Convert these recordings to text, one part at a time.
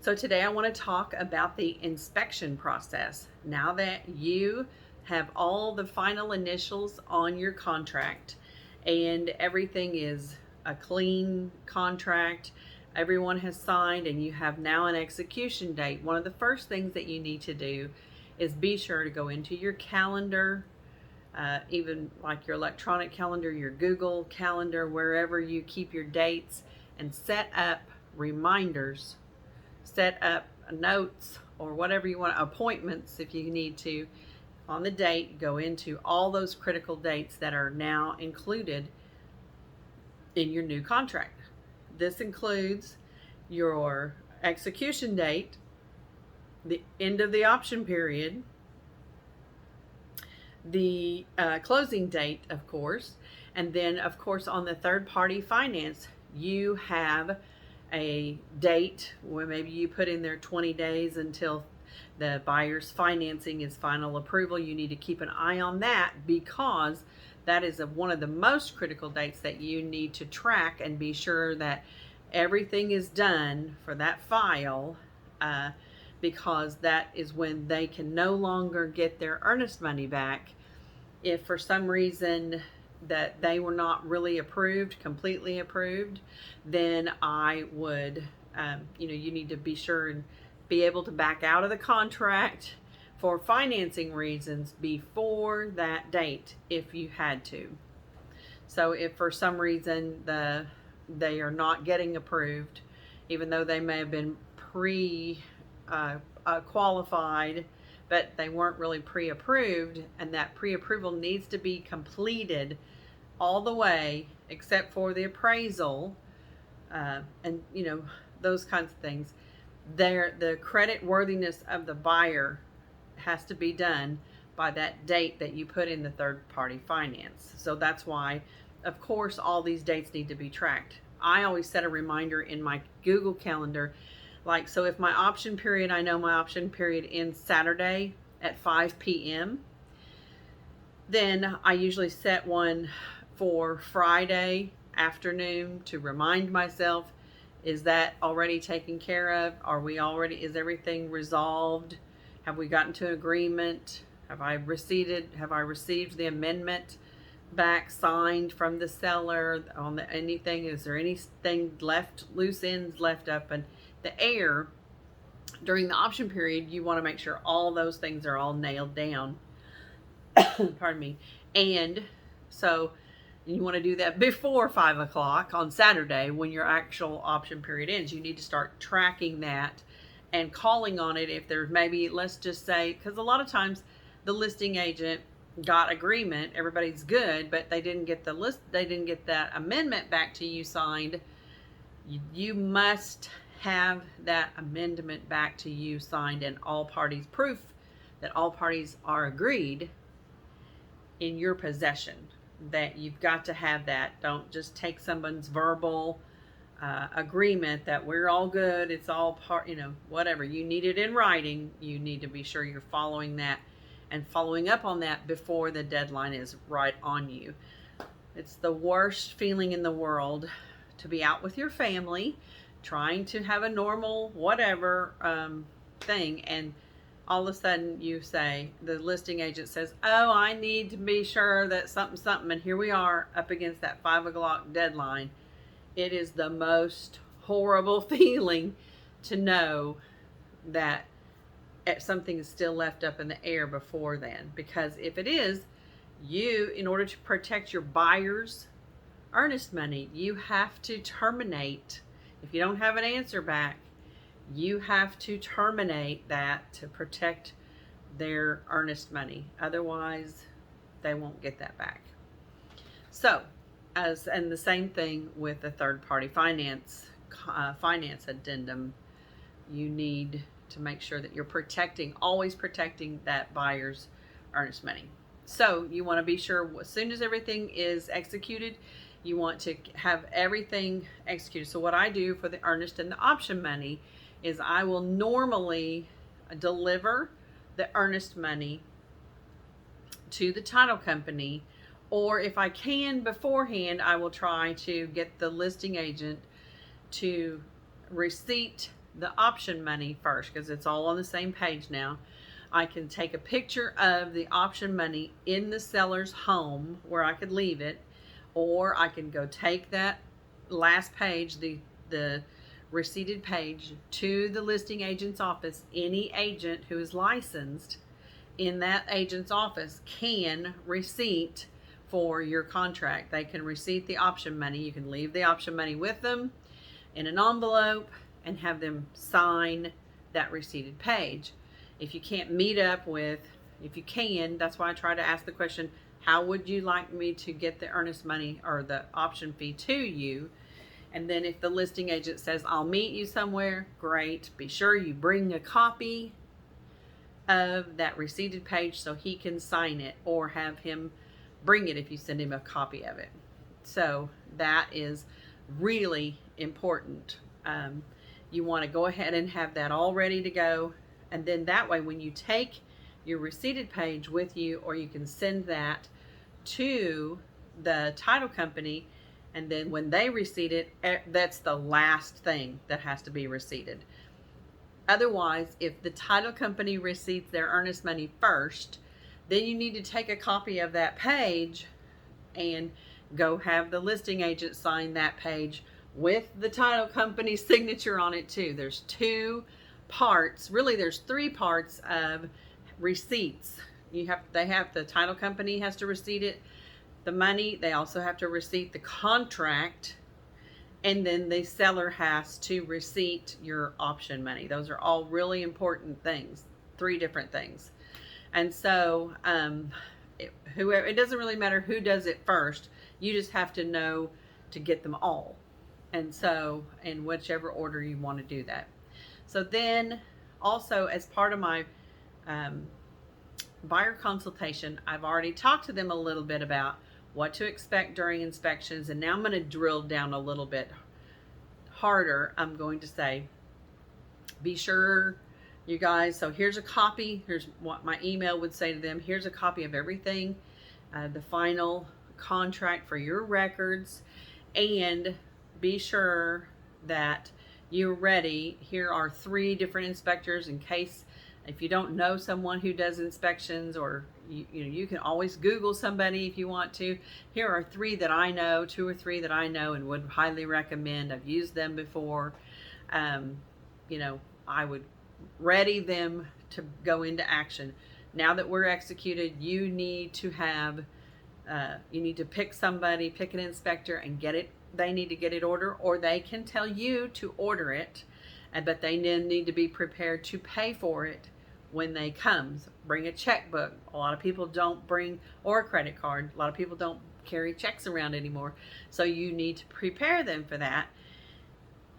So today I want to talk about the inspection process. Now that you have all the final initials on your contract and everything is a clean contract, everyone has signed and you have now an execution date, one of the first things that you need to do is be sure to go into your calendar, even like your electronic calendar, your Google calendar, wherever you keep your dates, and set up reminders, set up notes or whatever you want, appointments if you need to, on the date. Go into all those critical dates that are now included in your new contract. This includes your execution date, the end of the option period, the closing date, of course, and then, of course, on the third party finance, you have a date where maybe you put in there 20 days until the buyer's financing is final approval. You need to keep an eye on that because that is one of the most critical dates that you need to track and be sure that everything is done for that file, because that is when they can no longer get their earnest money back. If for some reason that they were not really approved, completely approved, then I would, you need to be sure and be able to back out of the contract for financing reasons before that date if you had to. So if for some reason they are not getting approved, even though they may have been qualified, but they weren't really pre-approved, and that pre-approval needs to be completed all the way except for the appraisal, and those kinds of things. The credit worthiness of the buyer has to be done by that date that you put in the third party finance. So that's why, of course, all these dates need to be tracked. I always set a reminder in my Google calendar. Like, so if my option period, I know my option period ends Saturday at 5 p.m., then I usually set one for Friday afternoon to remind myself, is that already taken care of? Is everything resolved? Have we gotten to agreement? Have I received the amendment back signed from the seller on anything? Is there anything loose ends left up in the air during the option period? You want to make sure all those things are all nailed down. Pardon me. And so you want to do that before 5 o'clock on Saturday when your actual option period ends. You need to start tracking that and calling on it if there's maybe, let's just say, because a lot of times the listing agent got agreement, everybody's good, but they didn't get that amendment back to you signed. You must have that amendment back to you signed and all parties, proof that all parties are agreed, in your possession. That you've got to have that. Don't just take someone's verbal agreement that we're all good, it's all whatever. You need it in writing. You need to be sure you're following that and following up on that before the deadline is right on you. It's the worst feeling in the world to be out with your family trying to have a normal whatever thing, and all of a sudden the listing agent says, oh, I need to be sure that something, and here we are up against that 5 o'clock deadline. It is the most horrible feeling to know that something is still left up in the air before then, because if it is, in order to protect your buyer's earnest money, you have to terminate. If you don't have an answer back, you have to terminate that to protect their earnest money. Otherwise, they won't get that back. So, and the same thing with the third-party finance addendum. You need to make sure that you're always protecting that buyer's earnest money. So you want to be sure as soon as everything is executed, you want to have everything executed. So what I do for the earnest and the option money is I will normally deliver the earnest money to the title company, or if I can beforehand, I will try to get the listing agent to receipt the option money first, because it's all on the same page now. I can take a picture of the option money in the seller's home where I could leave it, or I can go take that last page, the receipted page, to the listing agent's office. Any agent who is licensed in that agent's office can receipt for your contract. They can receipt the option money. You can leave the option money with them in an envelope and have them sign that receipted page. If you can't meet up with, if you can, that's why I try to ask the question, how would you like me to get the earnest money or the option fee to you? And then if the listing agent says, I'll meet you somewhere, great. Be sure you bring a copy of that receipted page so he can sign it, or have him bring it if you send him a copy of it. So that is really important. You want to go ahead and have that all ready to go. And then that way, when you take your receipted page with you, or you can send that to the title company, and then when they receipt it, that's the last thing that has to be receipted. Otherwise, if the title company receipts their earnest money first, then you need to take a copy of that page and go have the listing agent sign that page with the title company's signature on it too. There's two parts, really there's three parts of receipts. The title company has to receipt it, the money, they also have to receipt the contract, and then the seller has to receipt your option money. Those are all really important things, three different things. And so it doesn't really matter who does it first, you just have to know to get them all. And so in whichever order you want to do that. So then also, as part of my buyer consultation, I've already talked to them a little bit about what to expect during inspections. And now I'm going to drill down a little bit harder. I'm going to say, be sure you guys, so here's a copy, here's what my email would say to them, here's a copy of everything, the final contract for your records, and be sure that you're ready. Here are 3 different inspectors in case if you don't know someone who does inspections, or you can always Google somebody if you want to. Here are 3 that I know, 2 or 3 that I know and would highly recommend. I've used them before. I would ready them to go into action. Now that we're executed, you need to have, you need to pick somebody, pick an inspector and get it. They need to get it ordered, or they can tell you to order it, but they then need to be prepared to pay for it when they come. Bring a checkbook. A lot of people don't bring, or a credit card. A lot of people don't carry checks around anymore. So you need to prepare them for that.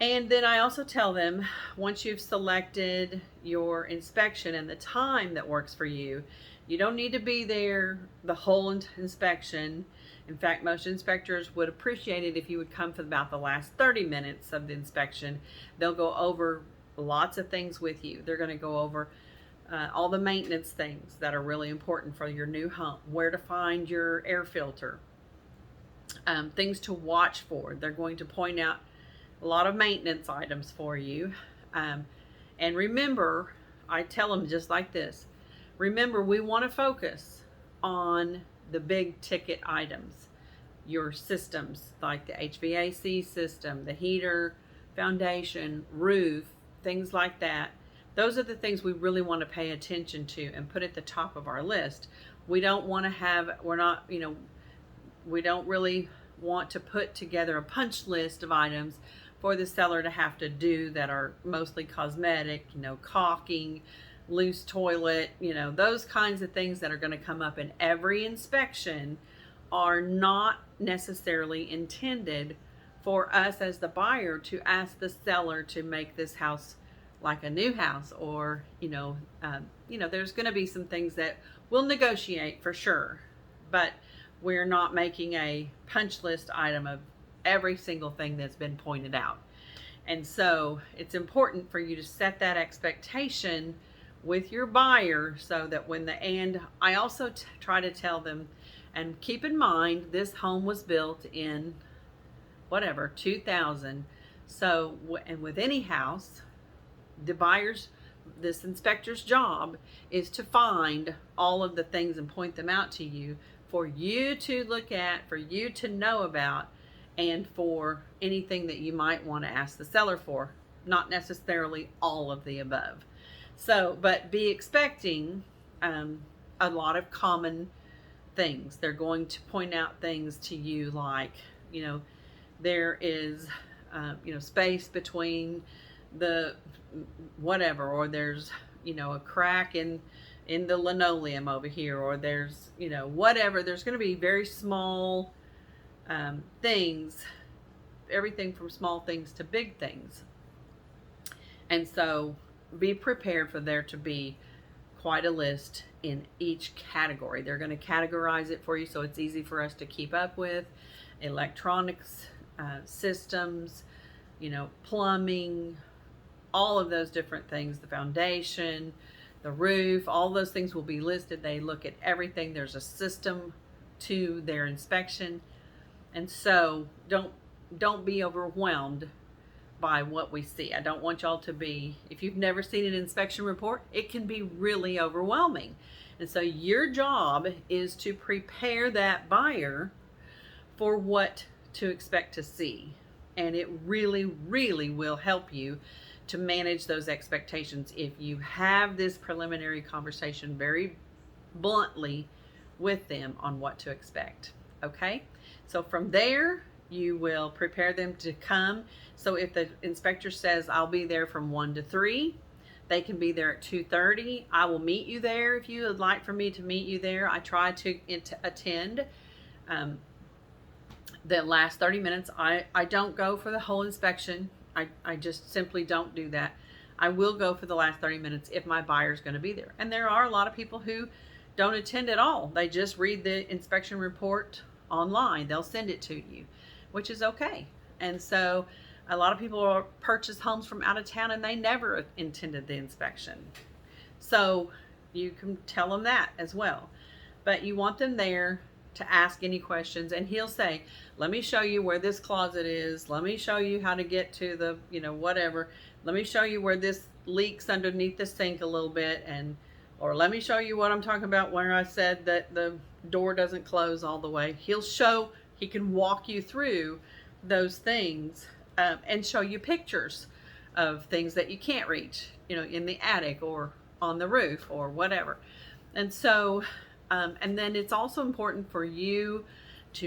And then I also tell them, once you've selected your inspection and the time that works for you, you don't need to be there the whole inspection. In fact, most inspectors would appreciate it if you would come for about the last 30 minutes of the inspection. They'll go over lots of things with you. They're going to go over all the maintenance things that are really important for your new home, where to find your air filter, things to watch for. They're going to point out a lot of maintenance items for you. And remember, I tell them just like this, remember, we want to focus on the big ticket items, your systems like the HVAC system, the heater, foundation, roof, things like that. Those are the things we really want to pay attention to and put at the top of our list. We don't want to have, we don't really want to put together a punch list of items for the seller to have to do that are mostly cosmetic, caulking, loose toilet, those kinds of things that are going to come up in every inspection are not necessarily intended for us as the buyer to ask the seller to make this house like a new house, or there's going to be some things that we'll negotiate for sure, but we're not making a punch list item of every single thing that's been pointed out. And so it's important for you to set that expectation with your buyer, so that I also try to tell them, and keep in mind, this home was built in 2000. So, and with any house, this inspector's job is to find all of the things and point them out to you for you to look at, for you to know about, and for anything that you might want to ask the seller for, not necessarily all of the above. So, but be expecting a lot of common things. They're going to point out things to you like, there is, space between the whatever, or there's, a crack in the linoleum over here, or there's, whatever. There's going to be very small things, everything from small things to big things. And so be prepared for there to be quite a list in each category. They're going to categorize it for you so it's easy for us to keep up with. Electronics, systems, plumbing, all of those different things, the foundation, the roof, all those things will be listed. They look at everything. There's a system to their inspection. And so don't be overwhelmed by what we see. I don't want y'all to be, if you've never seen an inspection report, it can be really overwhelming. And so your job is to prepare that buyer for what to expect to see. And it really, really will help you to manage those expectations if you have this preliminary conversation very bluntly with them on what to expect. Okay? So from there, you will prepare them to come. So if the inspector says, I'll be there from 1 to 3, they can be there at 2:30. I will meet you there if you would like for me to meet you there. I try to attend the last 30 minutes. I don't go for the whole inspection. I just simply don't do that. I will go for the last 30 minutes if my buyer's going to be there. And there are a lot of people who don't attend at all. They just read the inspection report online. They'll send it to you, which is okay. And so a lot of people purchase homes from out of town and they never attended the inspection. So you can tell them that as well. But you want them there to ask any questions, and he'll say, let me show you where this closet is. Let me show you how to get to the, whatever. Let me show you where this leaks underneath the sink a little bit, or let me show you what I'm talking about where I said that the door doesn't close all the way. He can walk you through those things and show you pictures of things that you can't reach, in the attic or on the roof or whatever. And so, and then it's also important for you to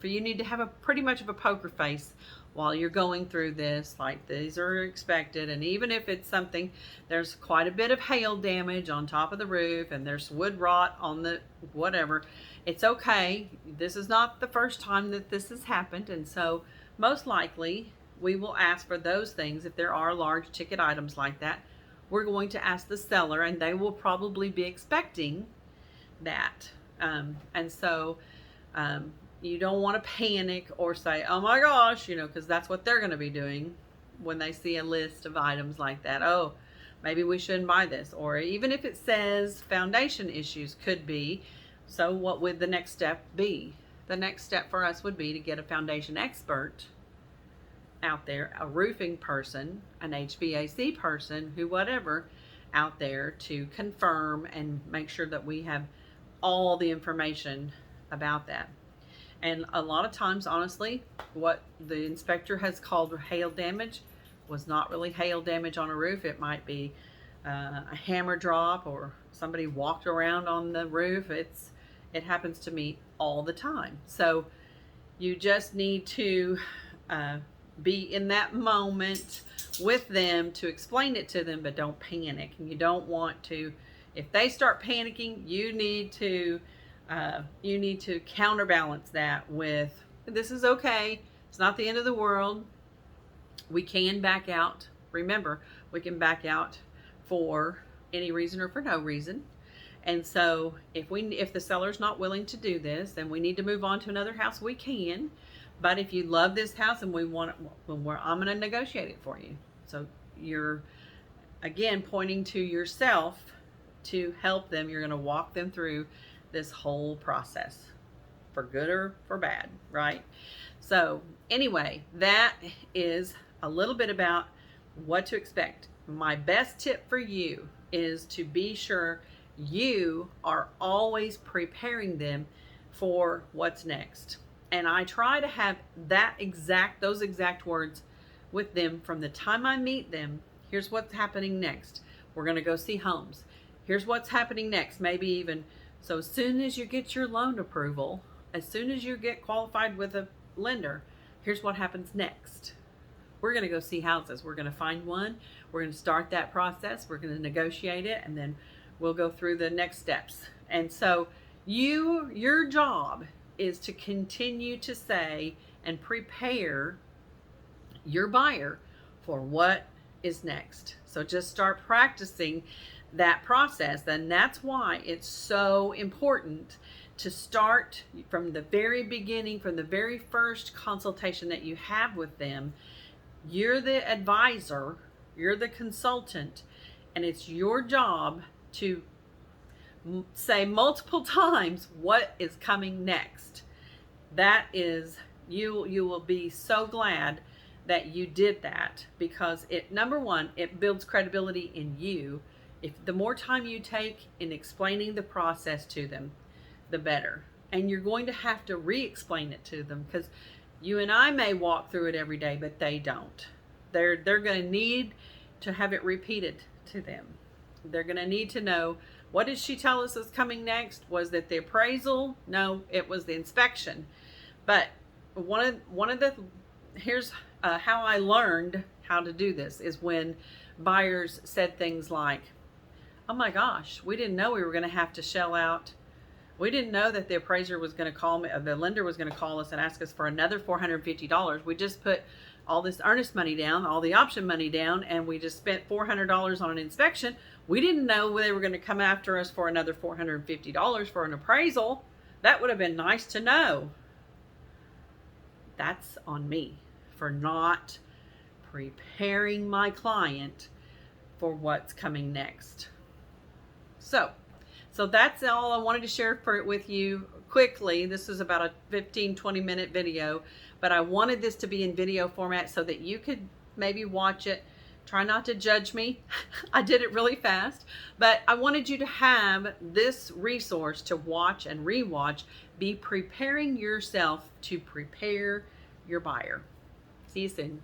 you need to have pretty much of a poker face while you're going through this, like these are expected. And even if it's something, there's quite a bit of hail damage on top of the roof and there's wood rot on the whatever, it's okay. This is not the first time that this has happened. And so most likely we will ask for those things. If there are large ticket items like that, we're going to ask the seller, and they will probably be expecting that. And so you don't want to panic or say, oh my gosh, because that's what they're going to be doing when they see a list of items like that. Oh, maybe we shouldn't buy this. Or even if it says foundation issues, could be. So what would the next step be? The next step for us would be to get a foundation expert out there, a roofing person, an HVAC person, whatever, out there to confirm and make sure that we have all the information about that. And a lot of times, honestly, what the inspector has called hail damage was not really hail damage on a roof. It might be a hammer drop or somebody walked around on the roof. It happens to me all the time. So you just need to be in that moment with them to explain it to them, but don't panic. And you don't want to, if they start panicking, you need to counterbalance that with, this is okay. It's not the end of the world. We can back out. Remember, we can back out for any reason or for no reason. And so if the seller's not willing to do this, then we need to move on to another house, we can. But if you love this house and I'm going to negotiate it for you. So you're, again, pointing to yourself to help them. You're going to walk them through this whole process, for good or for bad, right? So anyway, that is a little bit about what to expect. My best tip for you is to be sure you are always preparing them for what's next. And I try to have those exact words with them from the time I meet them. Here's what's happening next. We're going to go see homes. Here's what's happening next. Maybe even, so as soon as you get your loan approval, as soon as you get qualified with a lender, here's what happens next. We're going to go see houses. We're going to find one. We're going to start that process. We're going to negotiate it, and then we'll go through the next steps. And so your job is to continue to say and prepare your buyer for what is next. So just start practicing that process. And that's why it's so important to start from the very beginning, from the very first consultation that you have with them. You're the advisor, you're the consultant, and it's your job to say multiple times what is coming next. That is, you will be so glad that you did that, because number one, it builds credibility in you. If the more time you take in explaining the process to them, the better. And you're going to have to re-explain it to them, because you and I may walk through it every day, but they don't. They're going to need to have it repeated to them. They're going to need to know, what did she tell us is coming next? Was it the appraisal? No, it was the inspection. But here's how I learned how to do this is when buyers said things like, oh my gosh, we didn't know we were going to have to shell out. We didn't know that the appraiser was going to call me, the lender was going to call us and ask us for another $450. We just put all this earnest money down, all the option money down, and we just spent $400 on an inspection. We didn't know they were going to come after us for another $450 for an appraisal. That would have been nice to know. That's on me for not preparing my client for what's coming next. So that's all I wanted to share with you quickly. This is about a 15-20 minute video, but I wanted this to be in video format so that you could maybe watch it. Try not to judge me. I did it really fast, but I wanted you to have this resource to watch and rewatch. Be preparing yourself to prepare your buyer. See you soon.